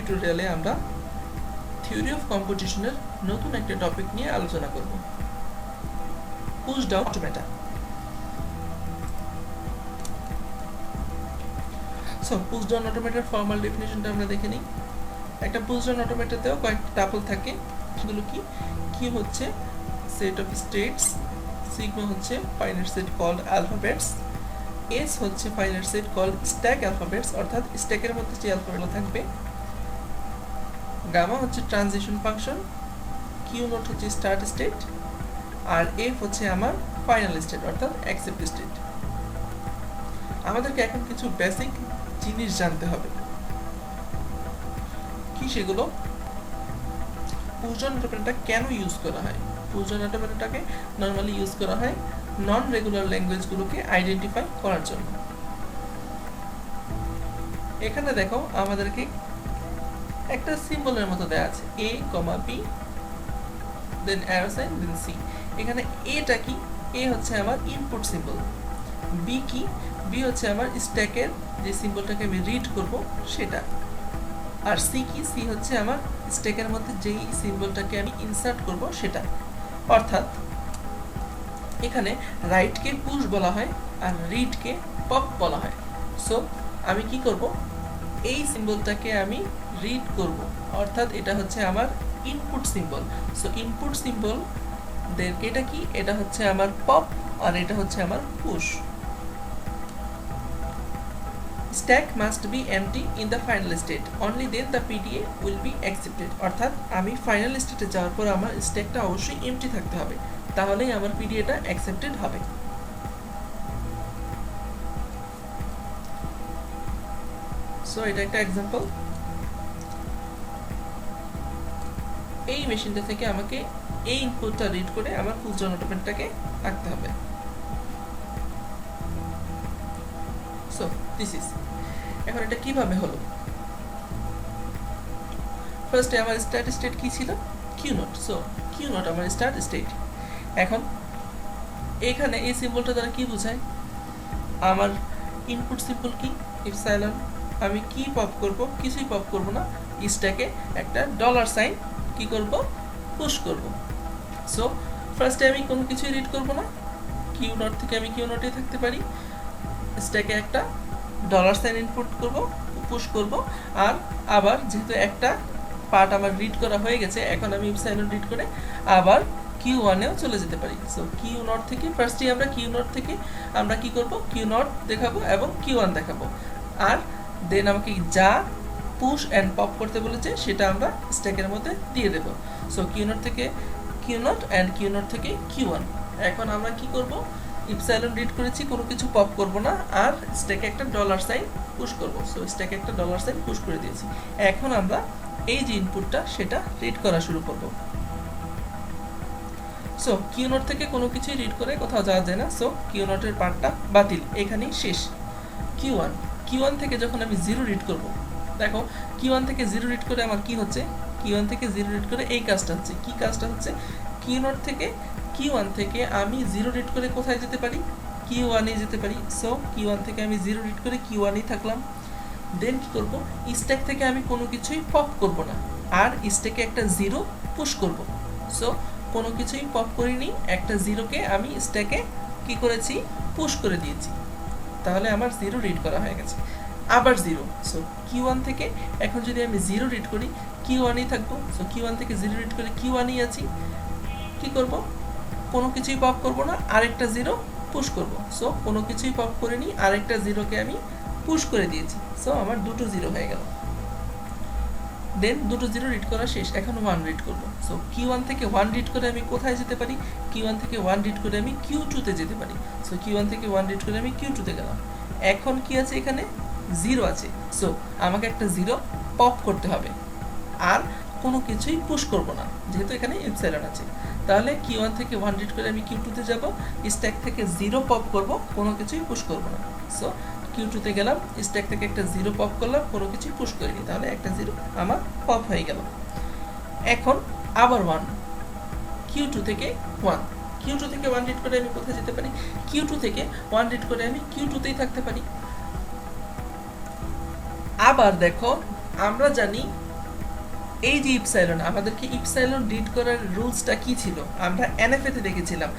টিউটোরিয়ালে আমরা theory of কম্পিটিশনের নতুন একটা টপিক নিয়ে আলোচনা করব, push down automata. So push down অটোমেটার ফর্মাল ডেফিনিশনটা আমরা দেখে নিই। একটা পুশ ডাউন অটোমেটাতেও কয়েকটা টাপল থাকে, সেগুলো কি হচ্ছে সেট অফ স্টেটস, সিগমা হচ্ছে finite set called alphabets, S হচ্ছে finite set called stack alphabets, অর্থাৎ স্ট্যাকের মধ্যে যে অ্যালফাবেটগুলো থাকবে, গামা হচ্ছে ট্রানজিশন ফাংশন, কিউ নোট হচ্ছে স্টার্ট স্টেট, আর এফ হচ্ছে আমার ফাইনাল স্টেট অর্থাৎ অ্যাকসেপ্ট স্টেট। আমাদেরকে এখন কিছু বেসিক জিনিস জানতে হবে। কি সেগুলো? পুশ ডাউন অটোমেটাটা কেন ইউজ করা হয়? পুশ ডাউন অটোমেটাটাকে নর্মালি ইউজ করা হয় নন রেগুলার ল্যাঙ্গুয়েজগুলোকে আইডেন্টিফাই করার জন্য। এখানে দেখো আমাদেরকে একটা সিম্বলের মতো দেওয়া আছে, a, b, then arrow sign, then c। এখানে এটা কি? a হচ্ছে আমার ইনপুট সিম্বল, b কি? b হচ্ছে আমার স্ট্যাকের যে সিম্বলটাকে আমি রিড করব সেটা, আর c কি? c হচ্ছে আমার স্ট্যাকের মধ্যে যেই সিম্বলটাকে আমি ইনসার্ট করব সেটা। অর্থাৎ এখানে রাইটকে পুশ বলা হয় আর রিডকে পপ বলা হয়। সো আমি কি করব? এই সিম্বলটাকে আমি রিড করব, অর্থাৎ এটা হচ্ছে আমার input symbol. So input symbol এটা কি? এটা হচ্ছে আমার পপ আর এটা হচ্ছে আমার push. Stack must be empty in the final state, only then the PDA will be accepted. অর্থাৎ আমি ফাইনাল স্টেটে যাওয়ার পর আমার স্ট্যাকটা অবশ্যই এমটি থাকতে হবে, তাহলেই আমার পিডিএটা অ্যাকসেপ্টেড হবে। সো এটা একটা এক্সাম্পল। এই মেশিনটা থেকে আমাকে এই ইনপুটটা রিড করে আমার পুশ ডাউন অটোমেটাটাকে আঁকতে হবে। সো দিস ইজ, এখন এটা কিভাবে হলো? ফার্স্টে আমার স্টার্ট স্টেট কি ছিল? Q naught. So Q naught আমার স্টার্ট স্টেট। এখন এখানে এই সিম্বলটা দ্বারা কি বোঝায়? আমার ইনপুট সিম্বল কি? ইপসাইলন। আমি কি পপ করব? কিছুই পপ করব না, স্ট্যাকে একটা ডলার সাইন কি করব? পুশ করব। সো ফার্স্টে আমি কোনো কিছুই রিড করব না, কিউ নট থেকে আমি কিউ নটেই থাকতে পারি, স্ট্যাকে একটা ডলার সাইন ইনপুট করব, পুশ করব, আর আবার যেহেতু একটা পার্ট আমার রিড করা হয়ে গেছে, এখন আমি ইপসাইলন রিড করে আবার কিউ ওয়ানেও চলে যেতে পারি। সো কিউ নট থেকে ফার্স্টে আমরা কিউ নট থেকে আমরা কি করব? কিউ নট দেখাবো এবং কিউ ওয়ান দেখাবো, আর দেন আমাকে যা পুশ অ্যান্ড পপ করতে বলেছে সেটা আমরা স্ট্যাকের মধ্যে দিয়ে দেবো। সো কিউ নট থেকে Q naught and Q naught থেকে কিউ ওয়ান। এখন আমরা কি করব? ইপসাইলন রিড করেছি, কোনো কিছু পপ করব না, আর স্ট্যাকে একটা ডলার সাইন পুশ করব। সো স্ট্যাকে একটা ডলার সাইন পুশ করে দিয়েছি। এখন আমরা এই যে ইনপুটটা সেটা রিড করা শুরু করব। সো কিউ নট থেকে কোনো কিছুই রিড করে কোথাও যাওয়া যায় না, সো কিউ নটের পার্টটা বাতিল, এখানেই শেষ। কিউ ওয়ান থেকে যখন আমি জিরো রিড করব, দেখো কিউ ওয়ান থেকে জিরো রিড করে আমার কি হচ্ছে? কিউ ওয়ান থেকে জিরো রিড করে এই কাজটা হচ্ছে। কি কাজটা হচ্ছে? কিউ নট থেকে কিউ ওয়ান থেকে আমি জিরো রিড করে কোথায় যেতে পারি? কিউ ওয়ানে যেতে পারি। সো কিউ ওয়ান থেকে আমি জিরো রিড করে কিউ ওয়ানেই থাকলাম। দেন কি করব? স্ট্যাক থেকে আমি কোনো কিছুই পপ করব না, আর স্ট্যাকে একটা জিরো পুশ করব। সো কোনো কিছুই পপ করিনি, একটা জিরোকে আমি স্ট্যাকে কি করেছি? পুশ করে দিয়েছি, তাহলে আমার জিরো রিড করা হয়ে গেছে। আবার জিরো। সো কিউ ওয়ান থেকে এখন যদি আমি জিরো রিড করি, কিউ ওয়ানেই থাকবো। সো কিউ ওয়ান থেকে জিরো রিড করে কিউ ওয়ানেই আছি। কি করব? কোনো কিছুই পপ করব না, আরেকটা জিরো পুশ করব। সো কোনো কিছুই পপ করিনি, আরেকটা জিরোকে আমি পুশ করে দিয়েছি। সো আমার দুটো জিরো হয়ে গেল। দেন দুটো জিরো রিড করা শেষ, এখন ওয়ান রিড করব। সো কিউ ওয়ান থেকে ওয়ান রিড করে আমি কোথায় যেতে পারি? কিউ ওয়ান থেকে ওয়ান রিড করে আমি কিউ টুতে যেতে পারি। সো কিউ ওয়ান থেকে ওয়ান রিড করে আমি কিউ টুতে গেলাম। এখন কি আছে? এখানে জিরো আছে। সো আমাকে একটা জিরো পপ করতে হবে, আর কোনো কিছুই পুশ করব না যেহেতু এখানে ইপসাইলন আছে। তাহলে কিউ ওয়ান থেকে ওয়ান রিড করে আমি কিউ টুতে যাব, স্ট্যাক থেকে জিরো পপ করব, কোনো কিছুই পুশ করব না। সো কিউ টুতে গেলাম, স্ট্যাক থেকে একটা জিরো পপ করলাম, কোনো কিছুই পুশ করিনি, তাহলে একটা জিরো আমার পপ হয়ে গেল। এখন আবার ওয়ান, কিউ টু থেকে ওয়ান, কিউ টু থেকে ওয়ান রিড করে আমি কোথায় যেতে পারি? কিউ টু থেকে ওয়ান রিড করে আমি কিউ টুতেই থাকতে পারি। আবার দেখো আমরা জানি এই যে ইপসাইলন, আমাদেরকে ইপসাইলন রিড করার রুলসটা কি ছিল? আমরা এনএফএ তে দেখেছিলাম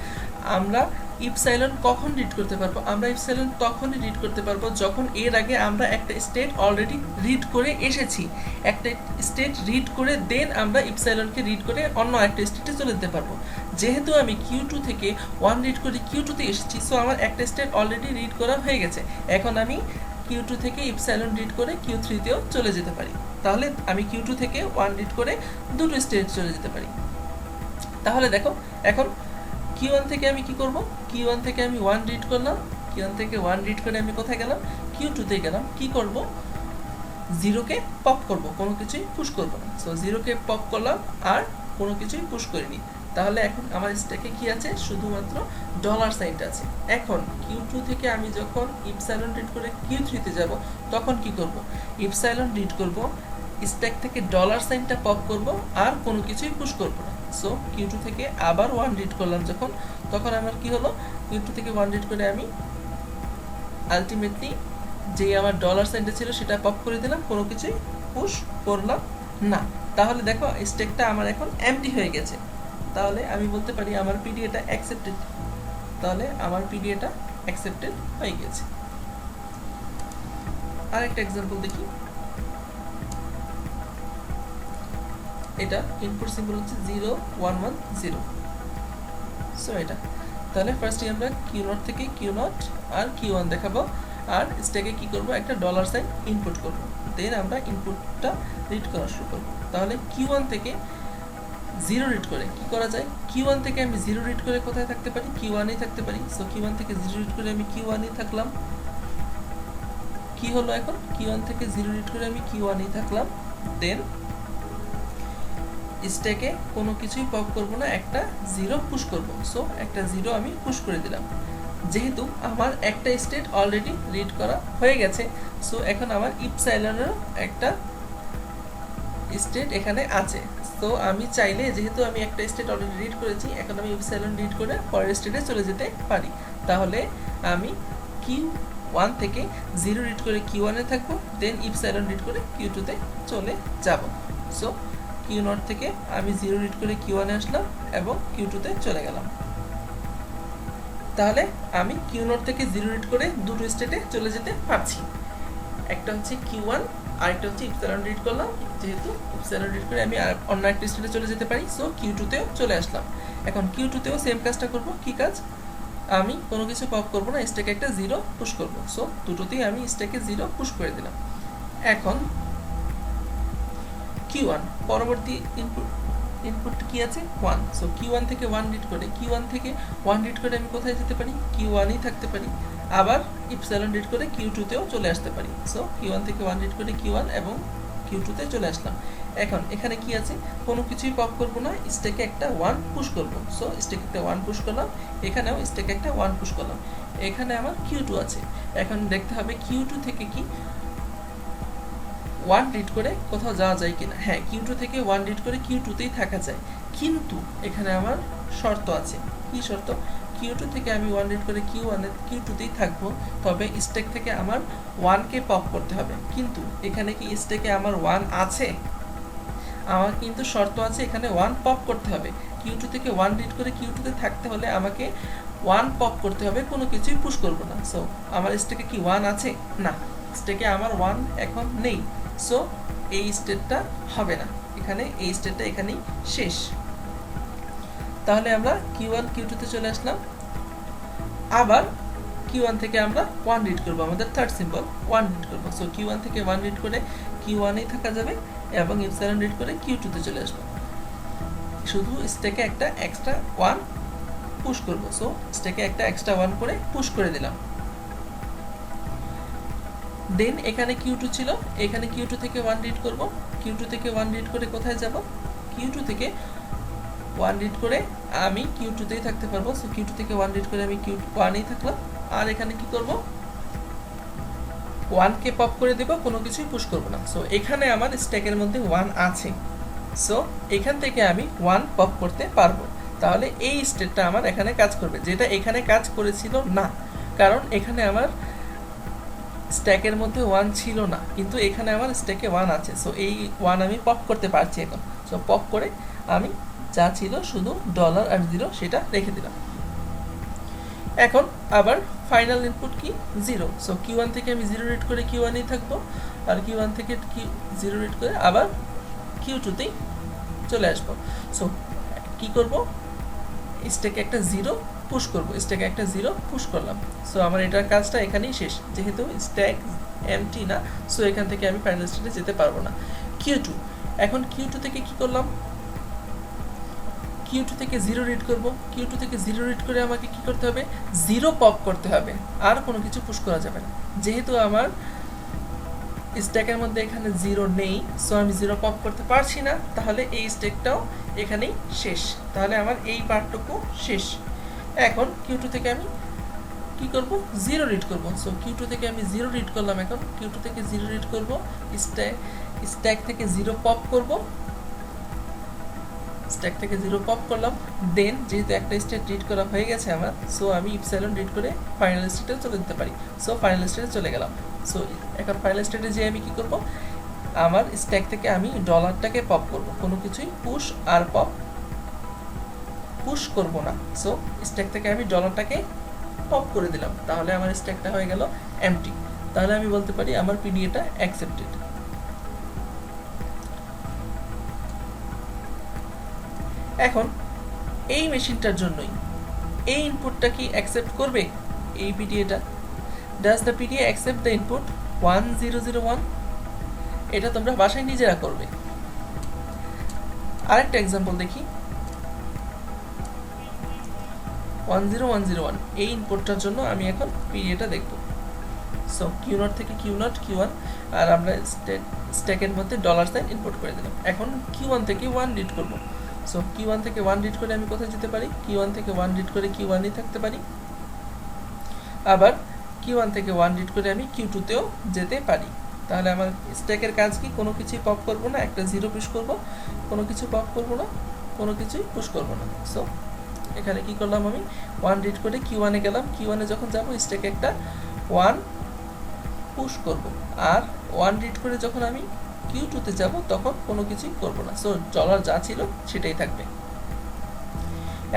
আমরা ইপসাইলন কখন রিড করতে পারবো। আমরা ইপসাইলন তখনই রিড করতে পারবো যখন এর আগে আমরা একটা স্টেট অলরেডি রিড করে এসেছি। একটা স্টেট রিড করে দেন আমরা ইপসাইলনকে রিড করে অন্য একটা স্টেটে চলে যেতে পারবো। যেহেতু আমি Q2 থেকে 1 রিড করে Q2 তে এসেছি, সো আমার একটা স্টেট অলরেডি রিড করা হয়ে গেছে। এখন আমি Q2 থেকে ইপসাইলন রিড করে Q3 তেও চলে যেতে পারি। তাহলে আমি Q2 থেকে 1 রিড করে দুটো স্টেট চলে যেতে পারি। তাহলে দেখো এখন Q1 থেকে আমি কি করব? Q1 থেকে আমি 1 রিড করলাম, Q1 থেকে 1 রিড করে আমি কোথায় গেলাম? Q2 তে গেলাম। কি করব? 0 কে পপ করব, কোনো কিছুই পুশ করব না। সো 0 কে পপ করলাম আর কোনো কিছুই পুশ করিনি। তাহলে এখন আমার স্ট্যাকে কি আছে? শুধুমাত্র ডলার সাইনটা আছে। এখন Q2 থেকে আমি যখন ইপসাইলন রিড করে Q3 তে যাব, তখন কি করব? ইপসাইলন রিড করব, স্ট্যাক থেকে ডলার সাইনটা পপ করব আর কোনো কিছুই পুশ করব না। সো Q2 থেকে আবার 1 রিড করলাম যখন, তখন আমার কি হলো? Q2 থেকে 1 রিড করে আমি আলটিমেটলি যে আমার ডলার সাইনটা ছিল সেটা পপ করে দিলাম, কোনো কিছুই পুশ করলাম না। তাহলে দেখো স্ট্যাকটা আমার এখন এমটি হয়ে গেছে। তাহলে আমি বলতে পারি আমার পিডিএটা অ্যাকসেপ্টেড। তাহলে আমার পিডিএটা অ্যাকসেপ্টেড হয়ে গেছে। আরেকটা এক্সাম্পল দেখি। এটা ইনপুট সিম্বল হচ্ছে 0 1 1 0। সো এটা তাহলে ফার্স্টে আমরা Q0 থেকে Q0 আর Q1 দেখাবো আর স্ট্যাকে কি করব? একটা ডলার সাইন ইনপুট করব, দেন আমরা ইনপুটটা রিড করা শুরু করব। তাহলে Q1 থেকে 0 রিড করে কি করা যায়? Q1 থেকে আমি 0 রিড করে কোথায় থাকতে পারি? Q1 এই থাকতে পারি। সো Q1 থেকে 0 রিড করে আমি Q1 এই থাকলাম। কি হলো এখন? Q1 থেকে 0 রিড করে আমি Q1 এই থাকলাম, দেন স্ট্যাকে কোনো কিছুই পপ করব না, একটা 0 পুশ করব। সো একটা 0 আমি পুশ করে দিলাম। যেহেতু আমার একটা স্টেট অলরেডি রিড করা হয়ে গেছে, সো এখন আমার ইপসাইলনের একটা স্টেট এখানে আছে। তো আমি চাইলে, যেহেতু আমি একটা স্টেট অলরেডি রিড করেছি, এখন আমি ইপসাইলন রিড করে পরের স্টেটে চলে যেতে পারি। তাহলে আমি Q1 থেকে 0 রিড করে Q1 এ থাকবো, দেন ইপসাইলন রিড করে Q2 তে চলে যাব। সো Q0 থেকে আমি 0 রিড করে Q1 এ আসলাম এবং Q2 তে চলে গেলাম। তাহলে আমি Q0 থেকে 0 রিড করে দুটো স্টেটে চলে যেতে পারছি। একটা হচ্ছে Q1 আর একটা হচ্ছে ইপসাইলন রিড করলাম। যেহেতু ইপসাইলন রিড করে আমি অন্য একটা স্টেটে চলে যেতে পারি, সো Q2 তেও চলে আসলাম। এখন Q2 তেও সেম কাজটা করব। কি কাজ? আমি কোনো কিছু পপ করব না, স্ট্যাকে একটা 0 পুশ করব। সো দুটোতেই আমি স্ট্যাকে 0 পুশ করে দিলাম। এখন Q1 পরবর্তী ইনপুট কি আছে? 1। সো Q1 থেকে 1 রিড করে Q1 থেকে 1 রিড করে আমি কোথায় যেতে পারি? Q1 এই থাকতে পারি। আবার ইপসাইলন রিড করে Q2 তেও চলে আসতে পারি। সো Q1 থেকে 1 রিড করে Q1 এবং Q2 তে চলে আসলাম। এখন এখানে কি আছে? কোনো কিছুই পপ করব না, স্ট্যাকে একটা 1 পুশ করব। সো স্ট্যাকে একটা 1 পুশ করলাম, এখানেও স্ট্যাকে একটা 1 পুশ করলাম। এখানে আমার Q2 আছে। এখন দেখতে হবে Q2 থেকে কি 1 রিড করে কোথাও যাওয়া যায় কিনা। হ্যাঁ, Q2 থেকে 1 রিড করে Q2 তেই থাকা যায়, কিন্তু এখানে আমার শর্ত আছে। কি শর্ত? Q2 থেকে আমি 1 রিড করে Q2 তেই থাকবো, তবে স্ট্যাক থেকে আমার 1 কে পপ করতে হবে। কিন্তু এখানে কি স্ট্যাকে আমার 1 আছে? আমার কিন্তু শর্ত আছে, এখানে 1 পপ করতে হবে। Q2 থেকে 1 রিড করে Q2 তে থাকতে হলে আমাকে 1 পপ করতে হবে, কোনো কিছুই পুশ করব না। সো আমার স্ট্যাকে কি 1 আছে? না, স্ট্যাকে আমার 1 এখন নেই। সো এই স্টেটটা হবে না, এখানে এই স্টেটটা এখানেই শেষ। তাহলে আমরা Q1 Q2 তে চলে আসলাম। আবার Q1 থেকে আমরা 1 রিড করব, আমাদের থার্ড সিম্বল 1 রিড করব। সো Q1 থেকে 1 রিড করে Q1 এই থাকা যাবে এবং ইপসাইলন রিড করে Q2 তে চলে আসবো। শুধু স্ট্যাকে একটা এক্সট্রা 1 পুশ করব। সো স্ট্যাকে একটা এক্সট্রা 1 করে পুশ করে দিলাম। দেন এখানে Q2 ছিল, এখানে Q2 থেকে 1 রিড করব। Q2 থেকে 1 রিড করে কোথায় যাব? Q2 থেকে 1 রিড করে আমি Q2 তেই থাকতে পারবো। সো Q2 থেকে 1 রিড করে আমি Q1 এই থাকলাম। আর এখানে কি করব? 1 কে পপ করে দেব, কোনো কিছুই পুশ করব না। সো এখানে আমার স্ট্যাকের মধ্যে 1 আছে। সো এখান থেকে আমি 1 পপ করতে পারবো। তাহলে এই স্টেটটা আমার এখানে কাজ করবে, যেটা এখানে কাজ করেছিল না, কারণ এখানে আমার স্ট্যাকের মধ্যে 1 ছিল না, কিন্তু এখানে আমার স্ট্যাকে 1 আছে। সো এই 1 আমি পপ করতে পারছি এখন। সো পপ করে আমি যা ছিল শুধু ডলার আর জিরো সেটা রেখে দিলাম। এখন আবার ফাইনাল ইনপুট কি 0। সো Q1 থেকে আমি 0 রিড করে Q1 এই থাকবো, আর Q1 থেকে 0 রিড করে আবার Q2 তেই চলে আসবো। সো কি করব, স্ট্যাকে একটা 0 পুশ করব, স্ট্যাকে একটা 0 পুশ করলাম। সো আমার এটার কাজটা এখানেই শেষ, যেহেতু স্ট্যাক এমটি না। সো এখান থেকে আমি ফাইনাল স্টেটে যেতে পারবো না। Q2, এখন Q2 থেকে কি করলাম, Q2 থেকে 0 রিড করব। Q2 থেকে 0 রিড করে আমাকে কি করতে হবে, 0 পপ করতে হবে, আর কোনো কিছু পুশ করা যাবে না। যেহেতু আমার স্ট্যাকের মধ্যে এখানে 0 নেই, সো আমি 0 পপ করতে পারছি না, তাহলে এই স্ট্যাকটাও এখানেই শেষ। তাহলে আমার এই পার্টটুকু শেষ। এখন Q2 থেকে আমি কি করব, 0 রিড করব। সো Q2 থেকে আমি 0 রিড করলাম। এখন Q2 থেকে 0 রিড করব, স্ট্যাক থেকে 0 পপ করব, স্ট্যাক থেকে 0 পপ করলাম। দেন যেহেতু একটা স্টেট রিড করা হয়ে গেছে আমার, সো আমি ইপসাইলন রিড করে ফাইনাল স্টেটে চলে যেতে পারি। সো ফাইনাল স্টেটে চলে গেলাম। সো এখন ফাইনাল স্টেটে যে আমি কি করব, আমার স্ট্যাক থেকে আমি ডলারটাকে পপ করব, কোনো কিছুই পুশ আর পপ পুশ করব না। সো স্ট্যাক থেকে আমি ডলারটাকে পপ করে দিলাম, তাহলে আমার স্ট্যাকটা হয়ে গেল এমটি। তাহলে আমি বলতে পারি আমার পিডিএটা অ্যাকসেপ্টেড। এখন এই মেশিনটার জন্যই এই ইনপুটটা কি অ্যাকসেপ্ট করবে, এই পিডিএটা। Does the PDA accept the input 1001? এটা তোমরা বাসায় নিজেরা করবে। আরেকটা এক্সাম্পল দেখি, 10101 এই ইনপুটটার জন্য আমি এখন পিডিএটা দেখব। সো Q0 থেকে Q1, আর আমরা স্ট্যাকের মধ্যে ডলার সাইন ইনপুট করে দিলাম। এখন Q1 থেকে 1 রিড করব। সো Q1 থেকে 1 রিড করে আমি কোথায় যেতে পারি, Q1 থেকে 1 রিড করে Q1-ই থাকতে পারি। আবার Q1 থেকে 1 রিড করে আমি Q2 তেও যেতে পারি। তাহলে আমার স্ট্যাকের কাজ কি, কোনো কিছুই পপ করব না, একটা 0 পুশ করব, কোনো কিছু পপ করব না, কোনো কিছুই পুশ করব না। সো এখানে কি করলাম, আমি 1 রিড করে Q1-এ গেলাম। Q1-এ যখন যাব স্ট্যাকে একটা 1 পুশ করব, আর 1 রিড করে যখন আমি Q2-তে যাব তখন কোনো কিছুই করব না। সো ডলার যা ছিল সেটাই থাকবে।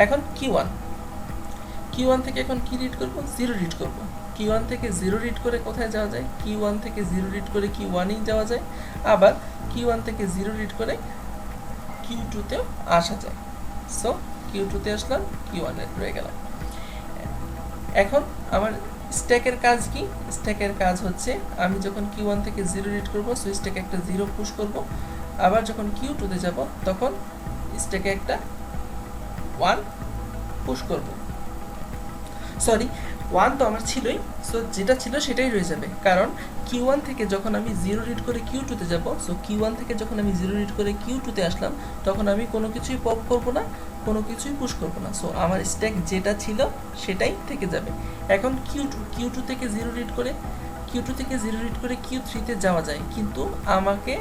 এখন Q1 থেকে এখন কি রিড করব, 0 রিড করব। Q1 থেকে 0 রিড করে কোথায় যাওয়া যায়, Q1 থেকে 0 রিড করে Q1-এই যাওয়া যায়। আবার Q1 থেকে 0 রিড করে Q2-তেও আসা যায়। সো Q2-তে আসলাম, Q1-এ রয়ে গেলাম। এখন আমার স্ট্যাকের কাজ কি, স্ট্যাকের কাজ হচ্ছে আমি যখন Q1 থেকে 0 রিড করব, সো স্ট্যাকে একটা 0 পুশ করব। আবার যখন Q2-তে যাব তখন স্ট্যাকে একটা 1 পুশ করব। সরি, 1 তো আমার ছিলই, সো যেটা ছিল সেটাই রয়ে যাবে, কারণ Q1 থেকে যখন আমি 0 রিড করে Q2-তে যাব, সো Q1 থেকে যখন আমি 0 রিড করে Q2-তে আসলাম তখন আমি কোনো কিছুই পপ করব না, কোনো কিছুই পুশ করব না। সো আমার স্ট্যাক যেটা ছিল সেটাই থেকে যাবে। এখন Q2 থেকে 0 রিড করে Q3-তে যাওয়া যায়, কিন্তু আমাকে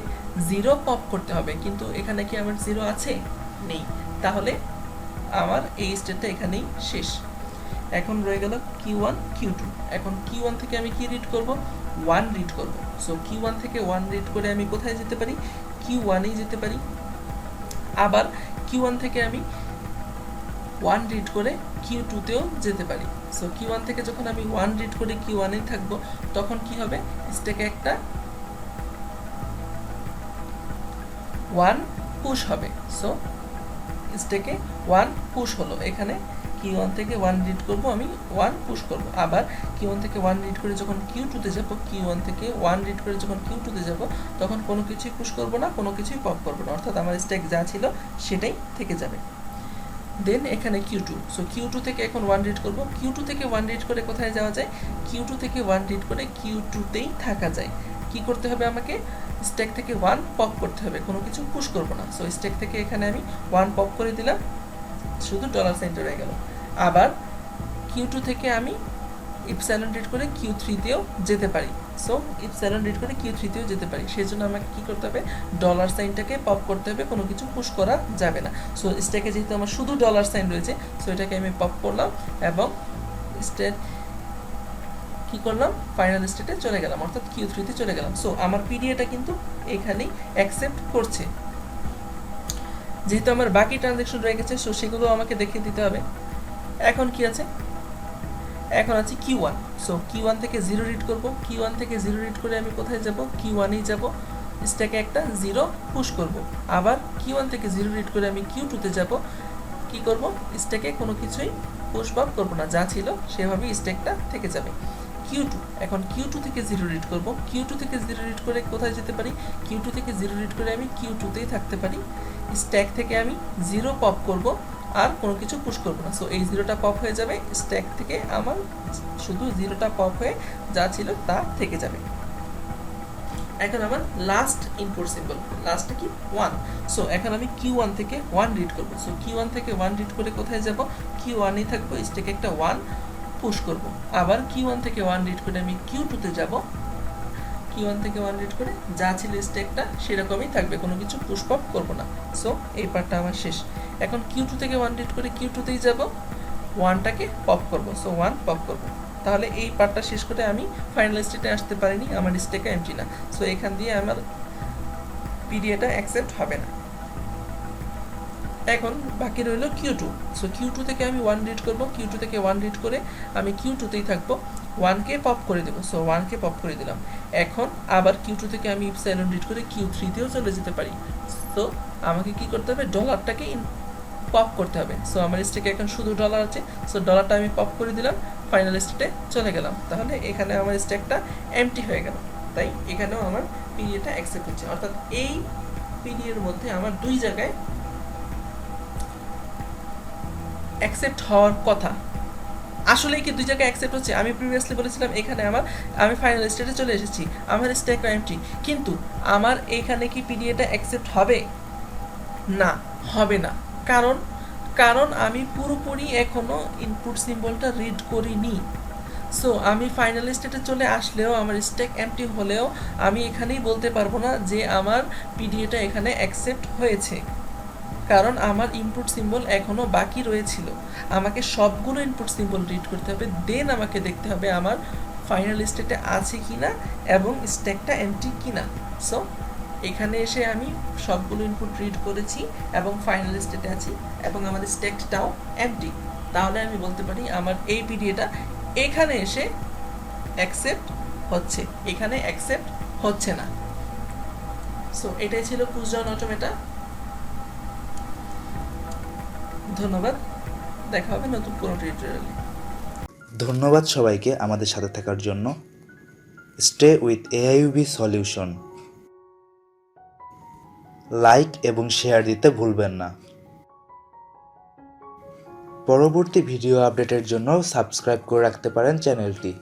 0 পপ করতে হবে। কিন্তু এখানে কি আমার 0 আছে, নেই। তাহলে আমার এই স্টেটটা এখানেই শেষ। এখন রয়ে গেল Q1 Q2। এখন Q1 থেকে আমি কি রিড করব, 1 রিড করব। সো Q1 থেকে 1 রিড করে আমি কোথায় যেতে পারি, Q1-এই যেতে পারি। আবার Q1 থেকে আমি 1 রিড করে Q2-তেও যেতে পারি। সো Q1 থেকে যখন আমি 1 রিড করে Q1-এই থাকবো তখন কি হবে, স্ট্যাকে একটা 1 পুশ হবে। সো স্ট্যাকে 1 পুশ হলো। এখানে Q1 থেকে 1 রিড করব, আমি 1 পুশ করব। আবার Q1 থেকে 1 রিড করে যখন Q2-তে যাব, Q1 থেকে 1 রিড করে যখন Q2-তে যাব তখন কোনো কিছুই পুশ করব না, কোনো কিছুই পপ করব না, অর্থাৎ আমার স্ট্যাক যা ছিল সেটাই থেকে যাবে। দেন এখানে Q2, সো Q2 থেকে এখন 1 রিড করব। Q2 থেকে 1 রিড করে কোথায় যাওয়া যায়, Q2 থেকে 1 রিড করে Q2-তেই থাকা যায়। কি করতে হবে, আমাকে স্ট্যাক থেকে 1 পপ করতে হবে, কোনো কিছু পুশ করব না। সো স্ট্যাক থেকে এখানে আমি 1 পপ করে দিলাম, শুধু ডলার সাইনটা রয়ে গেল। আবার Q2 থেকে আমি ইপসাইলন রিড করে Q3-তেও যেতে পারি। সো ইপসাইলন রিড করে Q3-তেও যেতে পারি, সেই জন্য আমাকে কী করতে হবে, ডলার সাইনটাকে পপ করতে হবে, কোনো কিছু পুশ করা যাবে না। সো স্ট্যাকে যেহেতু আমার শুধু $সাইন রয়েছে, সো এটাকে আমি পপ করলাম এবং স্ট্যাক, কি করলাম, ফাইনাল স্টেটে চলে গেলাম, অর্থাৎ Q3 তে চলে গেলাম। সো আমার পিডিএটা কিন্তু এখানেই অ্যাকসেপ্ট করছে। যেহেতু আমার বাকি ট্রানজ্যাকশন রয়ে গেছে, সো সেগুলো আমাকে দেখিয়ে দিতে হবে। এখন কি আছে, এখন আছে Q1। সো Q1 থেকে 0 রিড করব, Q1 থেকে 0 রিড করে আমি কোথায় যাব, Q1-এই যাব, স্ট্যাকে একটা 0 পুশ করব। আবার Q1 থেকে 0 রিড করে আমি Q2-তে যাব, কি করব, স্ট্যাকে কোনো কিছুই পুশ বাপ করব না, যা ছিল সেভাবেই স্ট্যাকটা থেকে যাবে। Q2, এখন Q2 থেকে 0 রিড করব, Q2 থেকে 0 রিড করে কোথায় যেতে পারি, Q2 থেকে 0 রিড করে আমি Q2-তেই থাকতে পারি। স্ট্যাক থেকে আমি 0 পপ করব, আর কোনো কিছু পুশ করব না। সো এই 0টা পপ হয়ে যাবে, স্ট্যাক থেকে আমার শুধু 0টা পপ হয়ে যা ছিল তা থেকে যাবে। এখন আমার লাস্ট ইনপুট সিম্বল, লাস্টটা কি 1। সো এখন আমি Q1 থেকে 1 রিড করব। সো Q1 থেকে 1 রিড করে কোথায় যাব, Q1-এই থাকবো, স্ট্যাকে একটা 1 পুশ করব। আবার Q1 থেকে 1 রিড করে আমি Q2-তে যাব, Q1 থেকে 1 রিড করে যা ছিল স্ট্যাকটা সেরকমই থাকবে, কোনো কিছু পুশ পপ করব না। সো এই পার্টটা আমার শেষ। এখন Q2 থেকে 1 রিড করে Q2-তেই যাব, 1টাকে পপ করব। সো 1 পপ করব। তাহলে এই পার্টটা শেষ করে আমি ফাইনাল স্টেটে আসতে পারিনি, আমার স্ট্যাকে এমটি না। সো এখান দিয়ে আমার পিডিএটা অ্যাকসেপ্ট হবে না। এখন বাকি রইল Q2। সো Q2 থেকে আমি 1 রিড করব, Q2 থেকে 1 রিড করে আমি Q2-তেই থাকবো, 1কে পপ করে দেবো। সো 1কে পপ করে দিলাম। এখন আবার Q2 থেকে আমি ইপসাইলন রিড করে Q3-তেও চলে যেতে পারি। তো আমাকে কি করতে হবে, ডলারটাকে পপ করতে হবে। সো আমার স্ট্যাকে এখন শুধু ডলার আছে, সো ডলারটা আমি পপ করে দিলাম, ফাইনাল স্টেটে চলে গেলাম। তাহলে এখানে আমার স্ট্যাকটা এমটি হয়ে গেল, তাই এখানেও আমার পিডিএটা অ্যাকসেপ্ট হচ্ছে। অর্থাৎ এই পিডিএর মধ্যে আমার দুই জায়গায় অ্যাকসেপ্ট হওয়ার কথা। আসলেই কি দুই জায়গায় অ্যাকসেপ্ট হচ্ছে? আমি প্রিভিয়াসলি বলেছিলাম এখানে আমি ফাইনাল স্টেটে চলে এসেছি, আমার স্ট্যাক এমটি, কিন্তু আমার এখানে কি পিডিএটা অ্যাকসেপ্ট হবে? না, হবে না। কারণ কারণ আমি পুরোপুরি এখনো ইনপুট সিম্বলটা রিড করিনি। সো আমি ফাইনাল স্টেটে চলে আসলেও, আমার স্ট্যাক এমটি হলেও আমি এখানেই বলতে পারবো না যে আমার পিডিএটা এখানে অ্যাকসেপ্ট হয়েছে, কারণ আমার ইনপুট সিম্বল এখনও বাকি রয়েছিল। আমাকে সবগুলো ইনপুট সিম্বল রিড করতে হবে, দেন আমাকে দেখতে হবে আমার ফাইনাল স্টেটে আছে কিনা এবং স্ট্যাকটা এমটি কিনা। সো এখানে এসে আমি সবগুলো ইনপুট রিড করেছি এবং ফাইনাল স্টেটে আছি এবং আমার স্ট্যাকটাও এমটি। তাহলে আমি বলতে পারি আমার এই পিডিএটা এখানে এসে অ্যাকসেপ্ট হচ্ছে, এখানে অ্যাকসেপ্ট হচ্ছে না। সো এটাই ছিল পুশ ডাউন অটোমেটা। ধন্যবাদ, দেখা হবে নতুন কোনো টিউটোরিয়ালে। ধন্যবাদ সবাইকে আমাদের সাথে থাকার জন্য। Stay with AIUB solution. Like এবং শেয়ার দিতে ভুলবেন না। পরবর্তী ভিডিও আপডেটের জন্য সাবস্ক্রাইব করে রাখতে পারেন চ্যানেলটি।